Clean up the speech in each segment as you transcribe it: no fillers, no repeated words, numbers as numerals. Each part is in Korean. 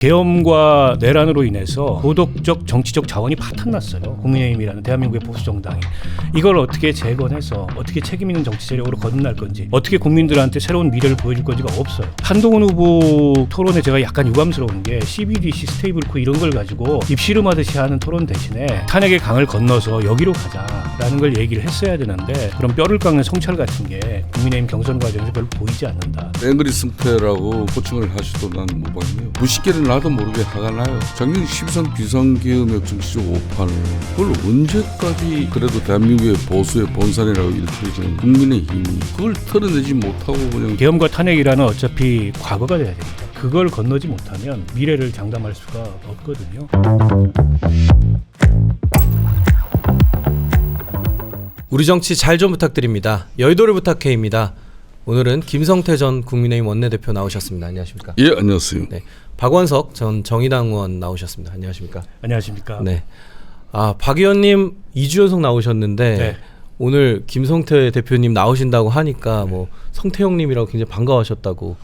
계엄과 내란으로 인해서 도덕적 정치적 자원이 파탄났어요. 국민의힘이라는 대한민국의 보수 정당이 이걸 어떻게 재건해서 어떻게 책임 있는 정치 세력으로 거듭날 건지, 어떻게 국민들한테 새로운 미래를 보여줄 건지가 없어요. 한동훈 후보 토론에 제가 약간 유감스러운 게 CBDC, 스테이블코 이런 걸 가지고 입씨름하듯이 하는 토론 대신에 탄핵의 강을 건너서 여기로 가자라는 걸 얘기를 했어야 되는데, 그런 뼈를 깎는 성찰 같은 게 국민의힘 경선 과정에서 별로 보이지 않는다. 앵그리 승태라고 호칭을 하시도 난 무방해요. 무식계는 나도 모르게 화가 나요. 작년 12선 비상계엄의 정치적 오판을 그걸 언제까지, 그래도 대한민국의 보수의 본산이라고 일컬어지는 국민의힘이 그걸 털어내지 못하고 그냥 계엄과 탄핵이라는 어차피 과거가 돼야 됩니다. 그걸 건너지 못하면 미래를 장담할 수가 없거든요. 우리 정치 잘 좀 부탁드립니다. 여의도를 부탁해입니다. 오늘은 김성태 전 국민의힘 원내대표 나오셨습니다. 안녕하십니까? 예, 안녕하세요. 네, 박원석 전 정의당 의원 나오셨습니다. 안녕하십니까? 안녕하십니까? 네. 박 의원님 2주 연속 나오셨는데 네. 오늘 김성태 대표님 나오신다고 하니까 뭐 성태 형님이라고 굉장히 반가워하셨다고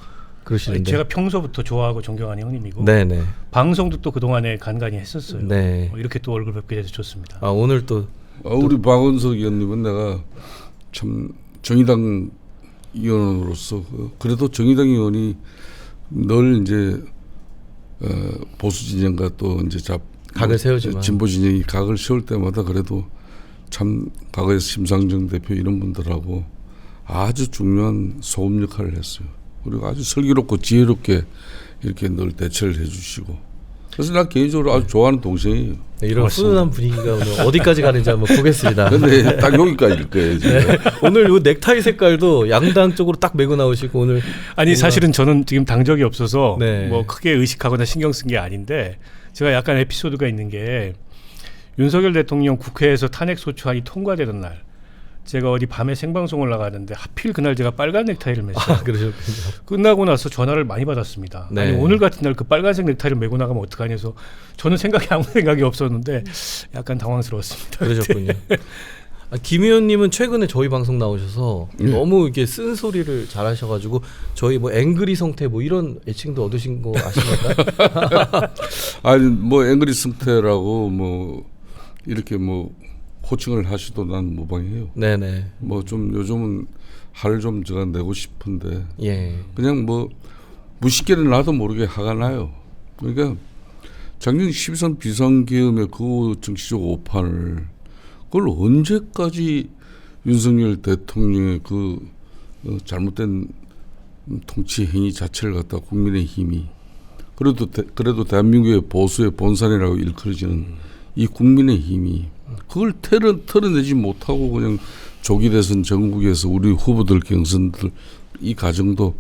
그러시는데. 제가 평소부터 좋아하고 존경하는 형님이고, 네네. 방송도 또 그동안에 간간히 했었어요. 네. 이렇게 또 얼굴 뵙게 돼서 좋습니다. 오늘 또 우리 박원석 의원님은 내가 참 정의당 의원으로서 그래도 정의당 의원이 늘 이제 보수 진영과 또 이제 각을 세우지만 진보 진영이 각을 세울 때마다 그래도 참 과거에 심상정 대표 이런 분들하고 아주 중요한 소금 역할을 했어요. 그리고 아주 슬기롭고 지혜롭게 이렇게 늘 대처를 해주시고, 그래서 난 개인적으로 아주 좋아하는 동생이에요. 네, 이런 훈훈한 분위기가 오늘 어디까지 가는지 한번 보겠습니다. 근데 딱 여기까지일 거예요. 네. 오늘 이 넥타이 색깔도 양당 쪽으로 딱 메고 나오시고 오늘. 아니 사실은 저는 지금 당적이 없어서 네. 뭐 크게 의식하거나 신경 쓴 게 아닌데, 제가 약간 에피소드가 있는 게, 윤석열 대통령 국회에서 탄핵 소추안이 통과되던 날 제가 어디 밤에 생방송을 나가는데 하필 그날 제가 빨간 넥타이를 맸어요. 그러셨군요. 끝나고 나서 전화를 많이 받았습니다. 네. 아니 오늘 같은 날 그 빨간색 넥타이를 메고 나가면 어떡하냐 해서 저는 아무 생각이 없었는데 약간 당황스러웠습니다. 그러셨군요. 김 의원님은 최근에 저희 방송 나오셔서 너무 이게 쓴소리를 잘하셔가지고 저희 뭐 앵그리 성태 뭐 이런 애칭도 얻으신 거 아십니까? 아니 뭐 앵그리 승태라고 뭐 이렇게 뭐 호칭을 하시도 난 무방해요. 네네. 뭐 좀 요즘은 화를 좀 제가 내고 싶은데, 예. 그냥 뭐 무식계는 나도 모르게 화가 나요. 그러니까 작년 12선 비상계엄의 그 정치적 오판을 그걸 언제까지 윤석열 대통령의 그 잘못된 통치 행위 자체를 갖다 국민의힘이, 그래도 대한민국의 보수의 본산이라고 일컬어지는 이 국민의힘이 그걸 털어내지 못하고 그냥 조기 대선 전국에서 우리 후보들 경선들 이 과정도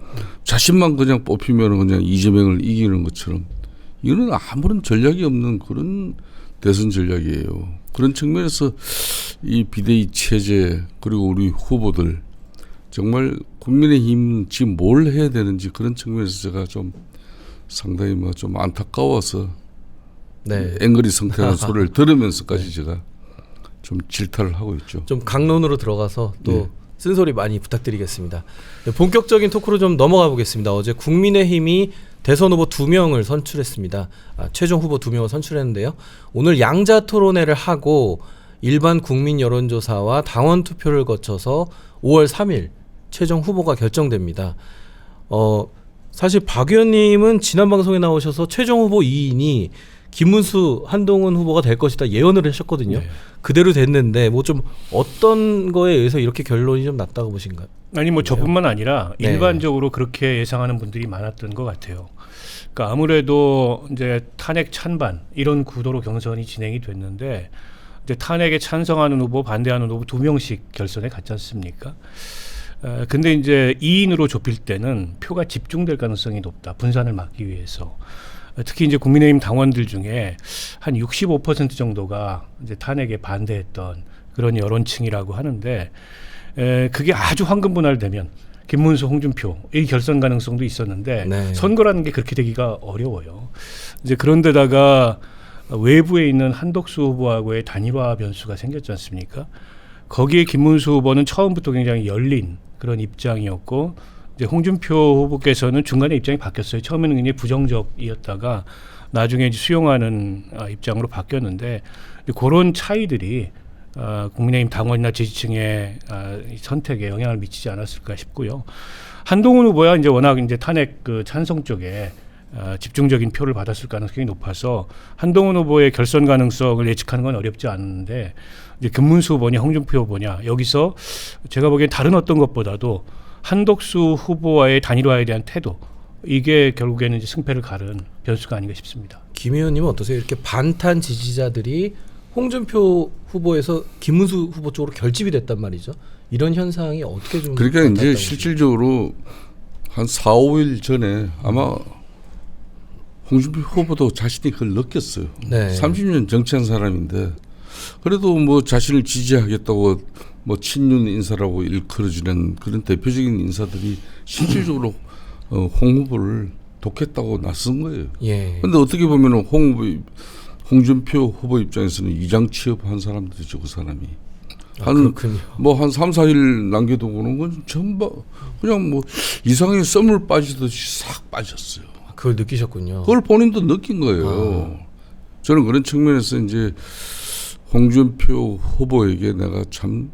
자신만 그냥 뽑히면 그냥 이재명을 이기는 것처럼, 이거는 아무런 전략이 없는 그런 대선 전략이에요. 그런 측면에서 이 비대위 체제 그리고 우리 후보들 정말 국민의힘 지금 뭘 해야 되는지 그런 측면에서 제가 좀 상당히 뭐 좀 안타까워서 네. 앵그리 성태라는 소리를 들으면서까지 제가 좀 질타를 하고 있죠. 좀 강론으로 들어가서 또 네. 쓴소리 많이 부탁드리겠습니다. 네, 본격적인 토크로 좀 넘어가 보겠습니다. 어제 국민의힘이 대선 후보 2명을 선출했습니다. 최종 후보 2명을 선출했는데요. 오늘 양자 토론회를 하고 일반 국민 여론조사와 당원 투표를 거쳐서 5월 3일 최종 후보가 결정됩니다. 사실 박 의원님은 지난 방송에 나오셔서 최종 후보 2인이 김문수, 한동훈 후보가 될 것이다 예언을 하셨거든요. 네. 그대로 됐는데 뭐 좀 어떤 거에 의해서 이렇게 결론이 좀 났다고 보신가요? 아니 뭐 저뿐만 아니라 네. 일반적으로 그렇게 예상하는 분들이 많았던 것 같아요. 그러니까 아무래도 이제 탄핵 찬반 이런 구도로 경선이 진행이 됐는데, 이제 탄핵에 찬성하는 후보, 반대하는 후보 2명씩 결선에 갔지 않습니까? 근데 이제 2인으로 좁힐 때는 표가 집중될 가능성이 높다. 분산을 막기 위해서. 특히 이제 국민의힘 당원들 중에 한 65% 정도가 이제 탄핵에 반대했던 그런 여론층이라고 하는데, 그게 아주 황금 분할되면 김문수, 홍준표 이 결선 가능성도 있었는데, 네. 선거라는 게 그렇게 되기가 어려워요. 이제 그런데다가 외부에 있는 한덕수 후보하고의 단일화 변수가 생겼지 않습니까? 거기에 김문수 후보는 처음부터 굉장히 열린 그런 입장이었고, 이제 홍준표 후보께서는 중간에 입장이 바뀌었어요. 처음에는 굉장히 부정적이었다가 나중에 이제 수용하는 입장으로 바뀌었는데 그런 차이들이 국민의힘 당원이나 지지층의 이 선택에 영향을 미치지 않았을까 싶고요. 한동훈 후보야 이제 워낙 이제 탄핵 그 찬성 쪽에 집중적인 표를 받았을 가능성이 높아서 한동훈 후보의 결선 가능성을 예측하는 건 어렵지 않은데 이제 김문수 후보냐 홍준표 후보냐 여기서 제가 보기엔 다른 어떤 것보다도 한덕수 후보와의 단일화에 대한 태도 이게 결국에는 이제 승패를 가른 변수가 아닌가 싶습니다. 김 의원님은 어떠세요? 이렇게 반탄 지지자들이 홍준표 후보에서 김문수 후보 쪽으로 결집이 됐단 말이죠. 이런 현상이 어떻게 좀 그러니까 이제 나타났다고 실질적으로 한 4, 5일 전에 아마 홍준표 후보도 자신이 그걸 느꼈어요. 네. 30년 정치한 사람인데 그래도 뭐 자신을 지지하겠다고 뭐 친윤 인사라고 일컬어지는 그런 대표적인 인사들이 실질적으로 홍 후보를 돕겠다고 나선 거예요. 예. 근데 어떻게 보면 홍준표 후보 입장에서는 이장 취업한 사람들이죠, 그 사람이. 그렇군요. 한 3, 4일 남겨두고는 건 전부 그냥 뭐 이상하게 썸을 빠지듯이 싹 빠졌어요. 그걸 느끼셨군요. 그걸 본인도 느낀 거예요. 저는 그런 측면에서 이제 홍준표 후보에게 내가 참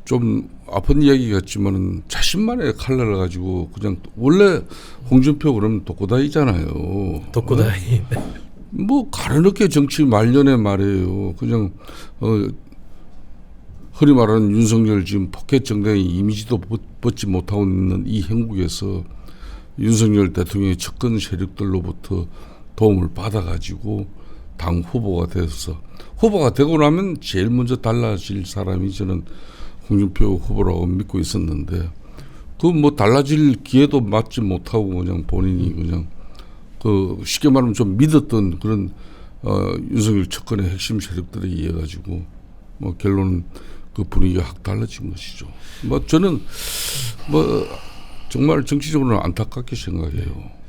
좀 아픈 이야기 같지만은 자신만의 칼날을 가지고 그냥 원래 홍준표 그러면 독고다이잖아요. 독고다이. 뭐 가르늦게 정치 말년에 말이에요. 그냥 흔히 말하는 윤석열 지금 포켓 정당의 이미지도 벗지 못하고 있는 이 형국에서 윤석열 대통령의 측근 세력들로부터 도움을 받아가지고 당 후보가 돼서 후보가 되고 나면 제일 먼저 달라질 사람이 저는 홍준표 후보라고 믿고 있었는데 그 뭐 달라질 기회도 맞지 못하고 그냥 본인이 그냥 그 쉽게 말하면 좀 믿었던 그런 윤석열 측근의 핵심 세력들에 의해 가지고 뭐 결론은 그 분위기가 확 달라진 것이죠. 뭐 저는 뭐 정말 정치적으로는 안타깝게 생각해요.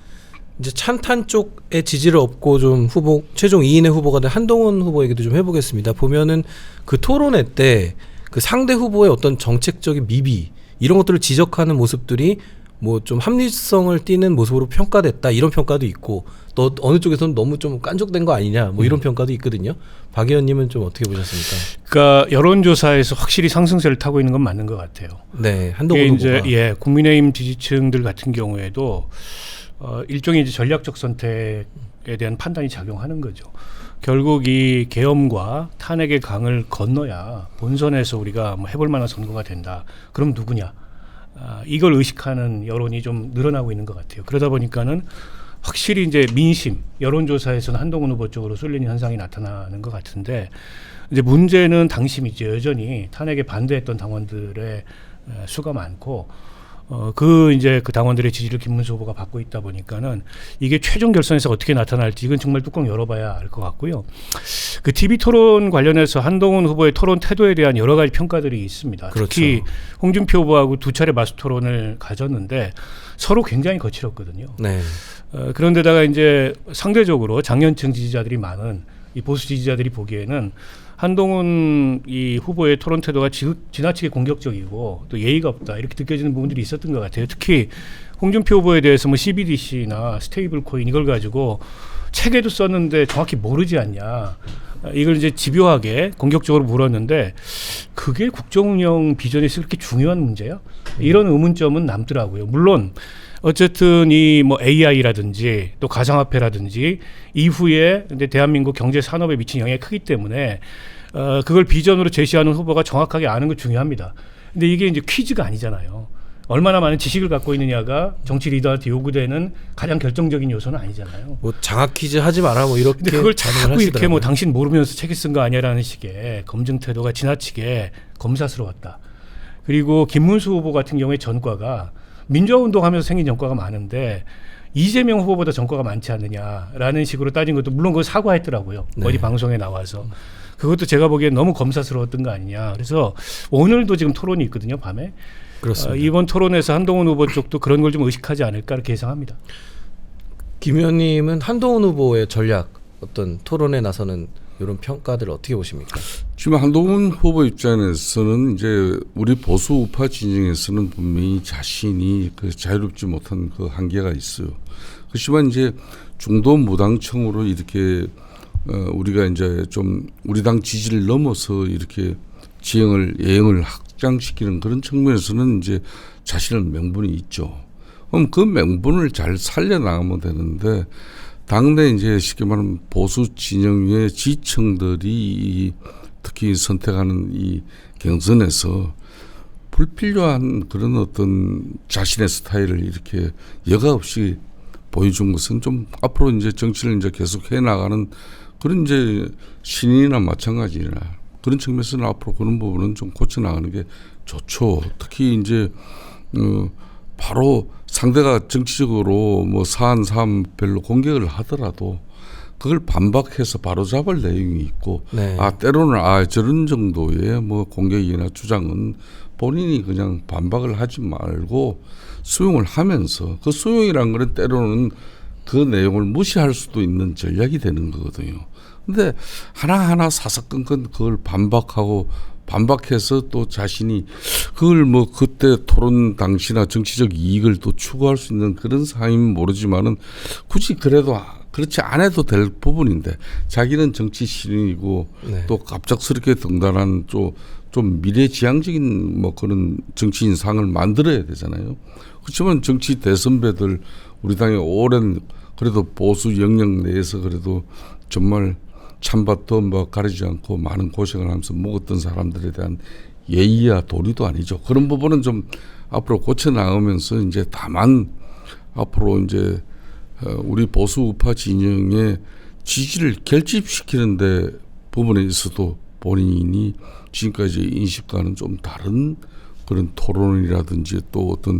이제 찬탄 쪽의 지지를 얻고 좀 후보 최종 2인의 후보가 된 한동훈 후보 얘기도 좀 해보겠습니다. 보면은 그 토론회 때 그 상대 후보의 어떤 정책적인 미비 이런 것들을 지적하는 모습들이 뭐 좀 합리성을 띠는 모습으로 평가됐다 이런 평가도 있고 또 어느 쪽에서는 너무 좀 깐족된 거 아니냐 뭐 이런 평가도 있거든요. 박 의원님은 좀 어떻게 보셨습니까? 그러니까 여론조사에서 확실히 상승세를 타고 있는 건 맞는 것 같아요. 네, 한동훈 이게 후보가. 이제 국민의힘 지지층들 같은 경우에도 일종의 이제 전략적 선택에 대한 판단이 작용하는 거죠. 결국 이 계엄과 탄핵의 강을 건너야 본선에서 우리가 뭐 해볼 만한 선거가 된다. 그럼 누구냐? 이걸 의식하는 여론이 좀 늘어나고 있는 것 같아요. 그러다 보니까는 확실히 이제 민심, 여론조사에서는 한동훈 후보 쪽으로 쏠리는 현상이 나타나는 것 같은데 이제 문제는 당심이죠. 여전히 탄핵에 반대했던 당원들의 수가 많고 그 당원들의 지지를 김문수 후보가 받고 있다 보니까는 이게 최종 결선에서 어떻게 나타날지 이건 정말 뚜껑 열어봐야 알 것 같고요. 그 TV 토론 관련해서 한동훈 후보의 토론 태도에 대한 여러 가지 평가들이 있습니다. 그렇죠. 특히 홍준표 후보하고 두 차례 마수 토론을 가졌는데 서로 굉장히 거칠었거든요. 네. 그런데다가 이제 상대적으로 장년층 지지자들이 많은 이 보수 지지자들이 보기에는 한동훈 이 후보의 토론 태도가 지나치게 공격적이고 또 예의가 없다 이렇게 느껴지는 부분들이 있었던 것 같아요. 특히 홍준표 후보에 대해서 뭐 CBDC나 스테이블 코인 이걸 가지고 책에도 썼는데 정확히 모르지 않냐. 이걸 이제 집요하게 공격적으로 물었는데 그게 국정운영 비전에서 그렇게 중요한 문제야? 이런 의문점은 남더라고요. 물론 어쨌든 이 뭐 AI라든지 또 가상화폐라든지 이후에 이제 대한민국 경제 산업에 미친 영향이 크기 때문에 그걸 비전으로 제시하는 후보가 정확하게 아는 거 중요합니다. 근데 이게 이제 퀴즈가 아니잖아요. 얼마나 많은 지식을 갖고 있느냐가 정치 리더한테 요구되는 가장 결정적인 요소는 아니잖아요. 뭐 장학 퀴즈 하지 마라 뭐 이렇게. 근데 그걸 자꾸 이렇게 뭐 하시더라고요. 당신 모르면서 책에 쓴 거 아니야라는 식의 검증 태도가 지나치게 검사스러웠다. 그리고 김문수 후보 같은 경우에 전과가 민주화운동하면서 생긴 전과가 많은데 이재명 후보보다 전과가 많지 않느냐라는 식으로 따진 것도 물론 그걸 사과했더라고요. 네. 어디 방송에 나와서. 그것도 제가 보기엔 너무 검사스러웠던 거 아니냐. 그래서 오늘도 지금 토론이 있거든요. 밤에. 그렇습니다. 이번 토론에서 한동훈 후보 쪽도 그런 걸 좀 의식하지 않을까 이렇게 예상합니다. 김 의원님은 한동훈 후보의 전략 어떤 토론에 나서는 이런 평가들 어떻게 보십니까? 지금 한동훈 후보 입장에서는 이제 우리 보수 우파 진영에서는 분명히 자신이 그 자유롭지 못한 그 한계가 있어요. 그렇지만 이제 중도 무당층으로 이렇게 우리가 이제 좀 우리 당 지지를 넘어서 이렇게 예행을 확장시키는 그런 측면에서는 이제 자신의 명분이 있죠. 그럼 그 명분을 잘 살려나가면 되는데 당내 이제 쉽게 말하면 보수 진영의 지층들이 특히 선택하는 이 경선에서 불필요한 그런 어떤 자신의 스타일을 이렇게 여과 없이 보여준 것은 좀 앞으로 이제 정치를 이제 계속 해 나가는 그런 이제 신인이나 마찬가지나 그런 측면에서는 앞으로 그런 부분은 좀 고쳐 나가는 게 좋죠. 특히 이제 바로 상대가 정치적으로 뭐 사안 별로 공격을 하더라도 그걸 반박해서 바로 잡을 내용이 있고 네. 때로는 저런 정도의 뭐 공격이나 주장은 본인이 그냥 반박을 하지 말고 수용을 하면서 그 수용이란 거는 때로는 그 내용을 무시할 수도 있는 전략이 되는 거거든요. 근데 하나하나 사사건건 그걸 반박해서 또 자신이 그걸 뭐 그때 토론 당시나 정치적 이익을 또 추구할 수 있는 그런 상황이면 모르지만은 굳이 그래도 그렇지 않아도 될 부분인데 자기는 정치 신인이고 네. 또 갑작스럽게 등단한 좀 미래지향적인 뭐 그런 정치인 상을 만들어야 되잖아요. 그렇지만 정치 대선배들 우리 당의 오랜 그래도 보수 영역 내에서 그래도 정말 찬밥도 뭐 가리지 않고 많은 고생을 하면서 먹었던 사람들에 대한 예의야 도리도 아니죠. 그런 부분은 좀 앞으로 고쳐 나가면서 이제 다만 앞으로 이제 우리 보수 우파 진영의 지지를 결집시키는데 부분에 있어도 본인이 지금까지 인식과는 좀 다른 그런 토론이라든지 또 어떤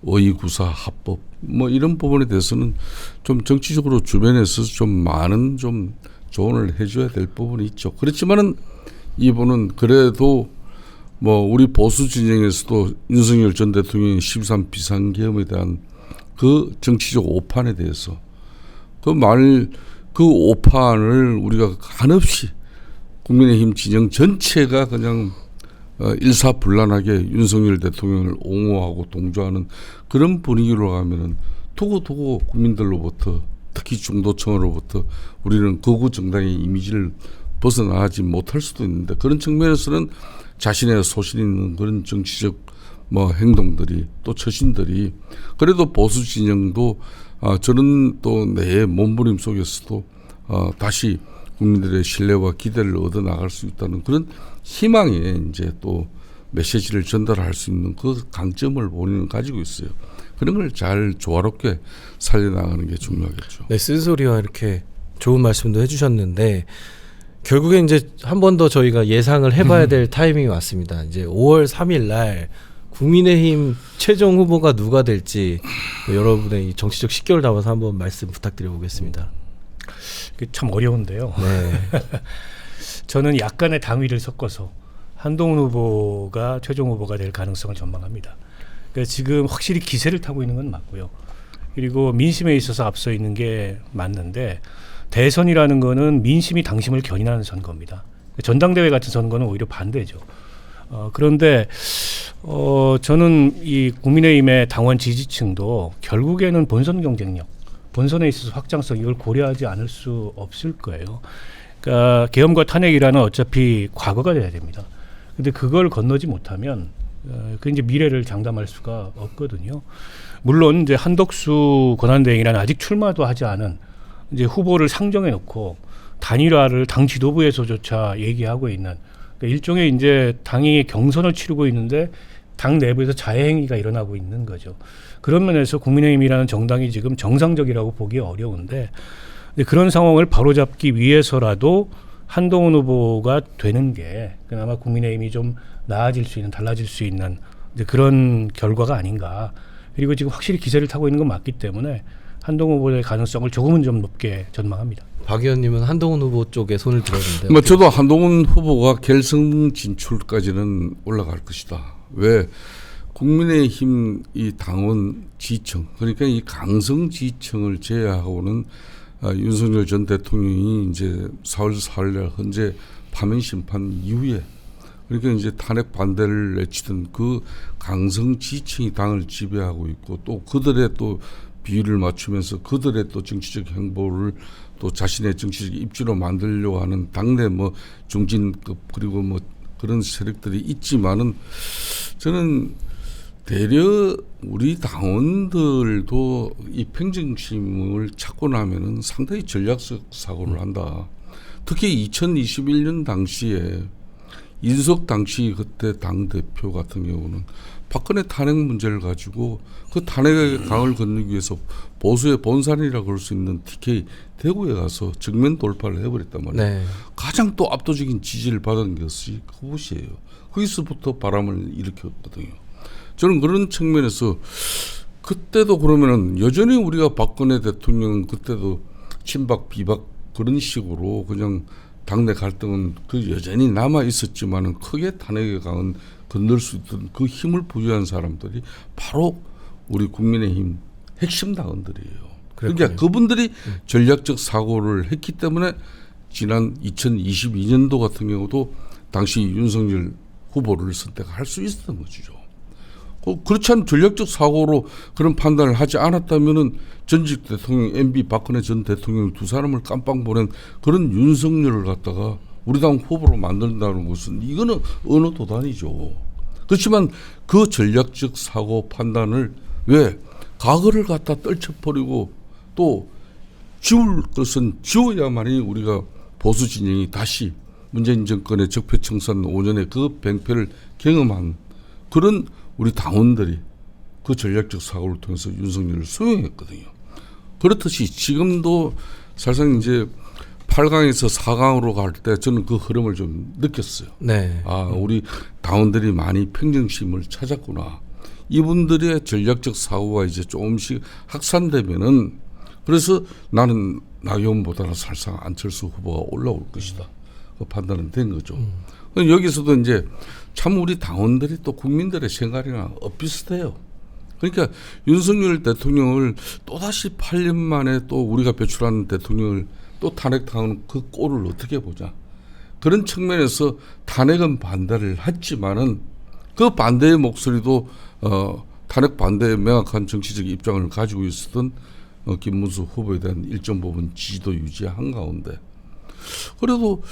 의구사 합법 뭐 이런 부분에 대해서는 좀 정치적으로 주변에서 좀 많은 좀 조언을 해줘야 될 부분이 있죠. 그렇지만은 이분은 그래도 뭐 우리 보수 진영에서도 윤석열 전 대통령의 13 비상계엄에 대한 그 정치적 오판에 대해서 그 오판을 우리가 한없이 국민의힘 진영 전체가 그냥 일사불란하게 윤석열 대통령을 옹호하고 동조하는 그런 분위기로 가면은 두고두고 국민들로부터 특히 중도층으로부터 우리는 극우 정당의 이미지를 벗어나지 못할 수도 있는데 그런 측면에서는 자신의 소신 있는 그런 정치적 뭐 행동들이 또 처신들이 그래도 보수 진영도 저런 또 내 몸부림 속에서도 다시 국민들의 신뢰와 기대를 얻어 나갈 수 있다는 그런 희망에 이제 또 메시지를 전달할 수 있는 그 강점을 본인은 가지고 있어요. 그런 걸 잘 조화롭게 살려나가는 게 중요하겠죠. 네, 쓴소리와 이렇게 좋은 말씀도 해주셨는데 결국에 이제 한 번 더 저희가 예상을 해봐야 될 타이밍이 왔습니다. 이제 5월 3일 날 국민의힘 최종 후보가 누가 될지 여러분의 이 정치적 식견을 담아서 한번 말씀 부탁드려보겠습니다. 이게 참 어려운데요. 네. 저는 약간의 당위를 섞어서 한동훈 후보가 최종 후보가 될 가능성을 전망합니다. 그러니까 지금 확실히 기세를 타고 있는 건 맞고요. 그리고 민심에 있어서 앞서 있는 게 맞는데 대선이라는 거는 민심이 당심을 견인하는 선거입니다. 전당대회 같은 선거는 오히려 반대죠. 그런데 저는 이 국민의힘의 당원 지지층도 결국에는 본선 경쟁력, 본선에 있어서 확장성 이걸 고려하지 않을 수 없을 거예요. 그러니까 계엄과 탄핵이라는 어차피 과거가 돼야 됩니다. 근데 그걸 건너지 못하면 그 이제 미래를 장담할 수가 없거든요. 물론 이제 한덕수 권한대행이라는 아직 출마도 하지 않은 이제 후보를 상정해 놓고 단일화를 당 지도부에서조차 얘기하고 있는 그러니까 일종의 이제 당이 경선을 치르고 있는데 당 내부에서 자해행위가 일어나고 있는 거죠. 그런 면에서 국민의힘이라는 정당이 지금 정상적이라고 보기 어려운데 근데 그런 상황을 바로잡기 위해서라도 한동훈 후보가 되는 게 그나마 국민의힘이 좀 나아질 수 있는 달라질 수 있는 이제 그런 결과가 아닌가. 그리고 지금 확실히 기세를 타고 있는 건 맞기 때문에 한동훈 후보의 가능성을 조금은 좀 높게 전망합니다. 박 의원님은 한동훈 후보 쪽에 손을 들었는데 뭐 저도 한동훈 후보가 결선 진출까지는 올라갈 것이다. 왜? 국민의힘 이 당원 지층 그러니까 이 강성 지층을 제외하고는 윤석열 전 대통령이 이제 4월 4일날 헌재 파면 심판 이후에 그러니까 이제 탄핵 반대를 외치던 그 강성 지층이 당을 지배하고 있고 또 그들의 또 비율을 맞추면서 그들의 또 정치적 행보를 또 자신의 정치적 입지로 만들려고 하는 당내 뭐 중진급 그리고 뭐 그런 세력들이 있지만은 저는 대려 우리 당원들도 이 평정심을 찾고 나면은 상당히 전략적 사고를 한다. 특히 2021년 당시에 이준석 당시 그때 당 대표 같은 경우는 박근혜 탄핵 문제를 가지고 그 탄핵의 강을 건너기 위해서 보수의 본산이라고 할 수 있는 TK 대구에 가서 정면 돌파를 해버렸단 말이에요. 네. 가장 또 압도적인 지지를 받은 것이 그곳이에요. 거기서부터 바람을 일으켰거든요. 저는 그런 측면에서 그때도 그러면은 여전히 우리가 박근혜 대통령 그때도 친박 비박 그런 식으로 그냥 당내 갈등은 그 여전히 남아 있었지만은 크게 탄핵의 강은 건널 수 있던 그 힘을 보유한 사람들이 바로 우리 국민의힘 핵심 당원들이에요. 그러니까 그분들이 전략적 사고를 했기 때문에 지난 2022년도 같은 경우도 당시 윤석열 후보를 선택할 수 있었던 거죠. 그렇지 않은 전략적 사고로 그런 판단을 하지 않았다면은 전직 대통령 MB 박근혜 전 대통령 두 사람을 깜빵 보낸 그런 윤석열을 갖다가 우리 당 후보로 만든다는 것은 이거는 어느 도단이죠. 그렇지만 그 전략적 사고 판단을 왜 과거를 갖다 떨쳐버리고 또 지울 것은 지워야만이 우리가 보수 진영이 다시 문재인 정권의 적폐청산 5년의 그 뱅패를 경험한 그런 우리 당원들이 그 전략적 사고를 통해서 윤석열을 수용했거든요. 그렇듯이 지금도 사실상 이제 8강에서 4강으로 갈 때 저는 그 흐름을 좀 느꼈어요. 네. 아, 우리 당원들이 많이 평정심을 찾았구나. 이분들의 전략적 사고가 이제 조금씩 확산되면은 그래서 나는 나경원보다는 사실상 안철수 후보가 올라올 것이다. 그 판단은 된 거죠. 여기서도 이제 참 우리 당원들이 또 국민들의 생각이랑 엇비슷해요. 그러니까 윤석열 대통령을 또다시 8년 만에 또 우리가 배출한 대통령을 또 탄핵당하는 그 꼴을 어떻게 보자. 그런 측면에서 탄핵은 반대를 했지만은 그 반대의 목소리도 탄핵 반대의 명확한 정치적 입장을 가지고 있었던 김문수 후보에 대한 일정 부분 지지도 유지한 가운데 그래도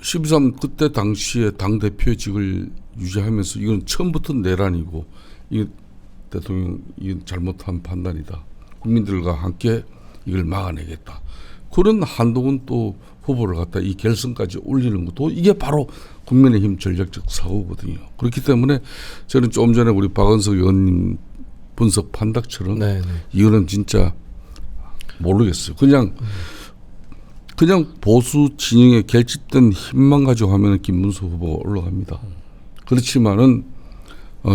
12.3 그때 당시에 당대표직을 유지하면서 이건 처음부터 내란이고 이 대통령 이건 잘못한 판단이다. 국민들과 함께 이걸 막아내겠다. 그런 한동훈 또 후보를 갖다 이 결선까지 올리는 것도 이게 바로 국민의힘 전략적 사고거든요. 그렇기 때문에 저는 조금 전에 우리 박은석 의원님 분석 판단처럼 이거는 진짜 모르겠어요. 그냥 보수 진영에 결집된 힘만 가지고 하면 김문수 후보가 올라갑니다. 그렇지만은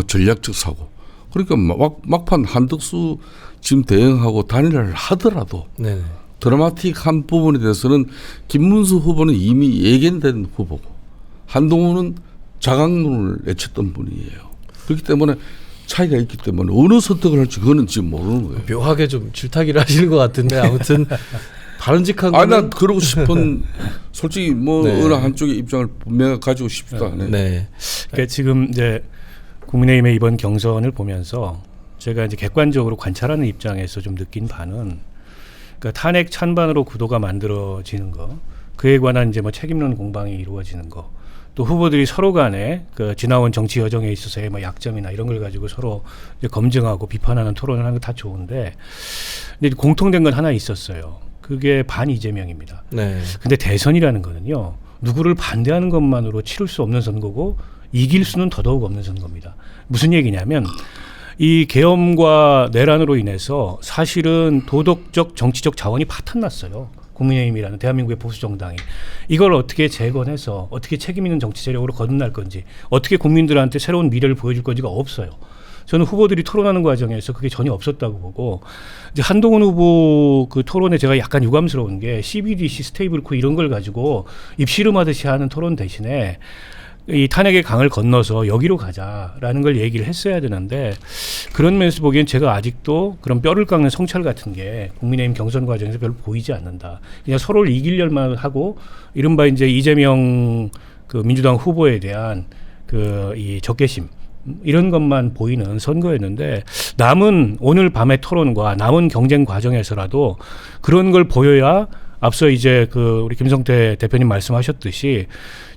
전략적 사고. 그러니까 막판 한덕수 지금 대응하고 단일화를 하더라도 드라마틱한 부분에 대해서는 김문수 후보는 이미 예견된 후보고 한동훈은 자강론을 내쳤던 분이에요. 그렇기 때문에 차이가 있기 때문에 어느 선택을 할지 그거는 지금 모르는 거예요. 묘하게 좀 줄타기를 하시는 것 같은데 아무튼 바른직한 거는 난 그러고 싶은 솔직히 뭐 어느 한쪽의 입장을 분명히 가지고 싶지도 않아요. 그러니까 지금 이제 국민의힘의 이번 경선을 보면서 제가 이제 객관적으로 관찰하는 입장에서 좀 느낀 바는 그러니까 탄핵 찬반으로 구도가 만들어지는 거, 그에 관한 이제 뭐 책임론 공방이 이루어지는 거, 또 후보들이 서로 간에 그 지나온 정치 여정에 있어서의 뭐 약점이나 이런 걸 가지고 서로 이제 검증하고 비판하는 토론을 하는 거 다 좋은데, 근데 공통된 건 하나 있었어요. 그게 반 이재명입니다. 근데 대선이라는 거는요, 누구를 반대하는 것만으로 치를 수 없는 선거고 이길 수는 더더욱 없는 선거입니다. 무슨 얘기냐면 이 계엄과 내란으로 인해서 사실은 도덕적 정치적 자원이 파탄났어요. 국민의힘이라는 대한민국의 보수 정당이 이걸 어떻게 재건해서 어떻게 책임 있는 정치 세력으로 거듭날 건지, 어떻게 국민들한테 새로운 미래를 보여줄 건지가 없어요. 저는 후보들이 토론하는 과정에서 그게 전혀 없었다고 보고, 이제 한동훈 후보 그 토론에 제가 약간 유감스러운 게 CBDC 스테이블코 이런 걸 가지고 입씨름하듯이 하는 토론 대신에 이 탄핵의 강을 건너서 여기로 가자라는 걸 얘기를 했어야 되는데 그런 면에서 보기엔 제가 아직도 그런 뼈를 깎는 성찰 같은 게 국민의힘 경선 과정에서 별로 보이지 않는다. 그냥 서로를 이기려만 하고 이른바 이제 이재명 그 민주당 후보에 대한 그 이 적개심 이런 것만 보이는 선거였는데 남은 오늘 밤의 토론과 남은 경쟁 과정에서라도 그런 걸 보여야 앞서 이제 그 우리 김성태 대표님 말씀하셨듯이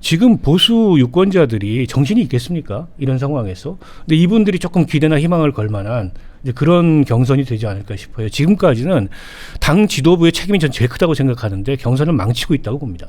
지금 보수 유권자들이 정신이 있겠습니까? 이런 상황에서. 근데 이분들이 조금 기대나 희망을 걸 만한 이제 그런 경선이 되지 않을까 싶어요. 지금까지는 당 지도부의 책임이 전 제일 크다고 생각하는데 경선을 망치고 있다고 봅니다.